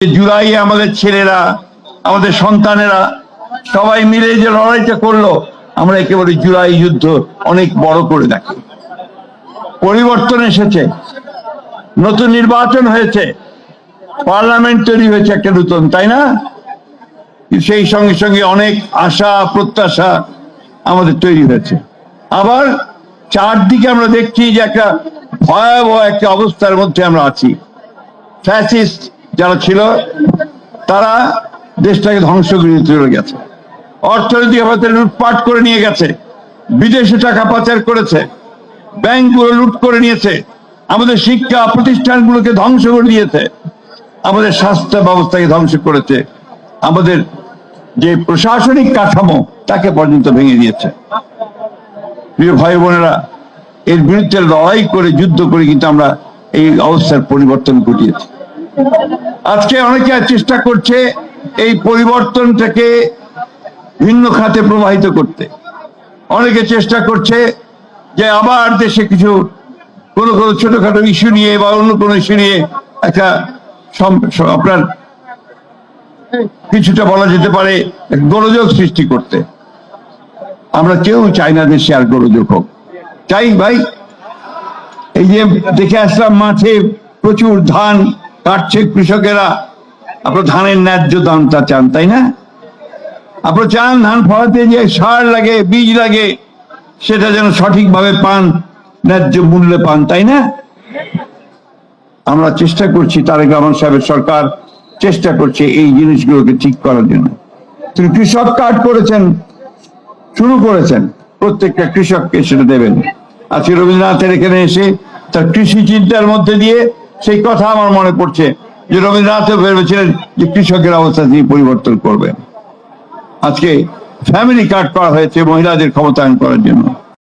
জুলাইয়ে আমাদের ছেলেরা, আমাদের সন্তানেরা সবাই মিলে যে লড়াইটা করলো, আমরা একেবারে জুলাই যুদ্ধ অনেক বড় করে দেখি। পরিবর্তন এসেছে, নতুন নির্বাচন হয়েছে, পার্লামেন্ট তৈরি হয়েছে একটা নতুন, তাই না? সেই সঙ্গে সঙ্গে অনেক আশা প্রত্যাশা আমাদের তৈরি হয়েছে। আবার চারদিকে আমরা দেখছি যে একটা ভয়াবহ একটা অবস্থার মধ্যে আমরা আছি। ফ্যাসিস্ট যারা ছিল তারা দেশটাকে ধ্বংস করে চলে গেছে, অর্থনৈতিক অবস্থা লুটপাট করে নিয়ে গেছে, বিদেশে টাকা পাচার করেছে, ব্যাংকগুলো লুট করে নিয়েছে, আমাদের শিক্ষা প্রতিষ্ঠানগুলোকে ধ্বংস করে দিয়েছে, আমাদের স্বাস্থ্য ব্যবস্থাকে ধ্বংস করেছে, আমাদের যে প্রশাসনিক কাঠামো তাকে পর্যন্ত ভেঙে দিয়েছে। প্রিয় ভাই বোনেরা, এর বিরুদ্ধে লড়াই করে যুদ্ধ করে কিন্তু আমরা এই অবস্থার পরিবর্তন ঘটিয়েছি। আজকে অনেকে চেষ্টা করছে এই পরিবর্তনটাকে ভিন্ন খাতে প্রবাহিত করতে। অনেকে চেষ্টা করছে যে আবার দেশে কিছু কোনো কোনো ছোটখাটো ইস্যু নিয়ে বা অন্য কোনো ইস্যু নিয়ে একটা আপনার কিছুটা বলা যেতে পারে গোলযোগ সৃষ্টি করতে। আমরা কেউ চাই না দেশে আর গোলযোগ হোক। চাই ভাই, এই যে দেখে আসলাম মাঠে প্রচুর ধান কাটছে কৃষকেরা, আপনার ধানের ন্যায্য দামটা চান, তাই না? আপনার চান ধান ফলাতে যে সার লাগে, বীজ লাগে, সেটা যেন সঠিকভাবে পান, ন্যায্য মূল্যে পান, তাই না? আমরা চেষ্টা করছি, তারেক রহমান সাহেবের সরকার চেষ্টা করছে এই জিনিসগুলোকে ঠিক করার জন্য। তিনি কৃষক কার্ড করেছেন, শুরু করেছেন, প্রত্যেকটা কৃষককে সেটা দেবেন। আজকে রবীন্দ্রনাথের এখানে এসে তার কৃষি চিন্তার মধ্যে দিয়ে সেই কথা আমার মনে পড়ছে যে রবীন্দ্রনাথও ভেবেছিলেন যে কৃষকের অবস্থা তিনি পরিবর্তন করবেন। আজকে ফ্যামিলি কার্ড করা হয়েছে মহিলাদের ক্ষমতায়ন করার জন্য।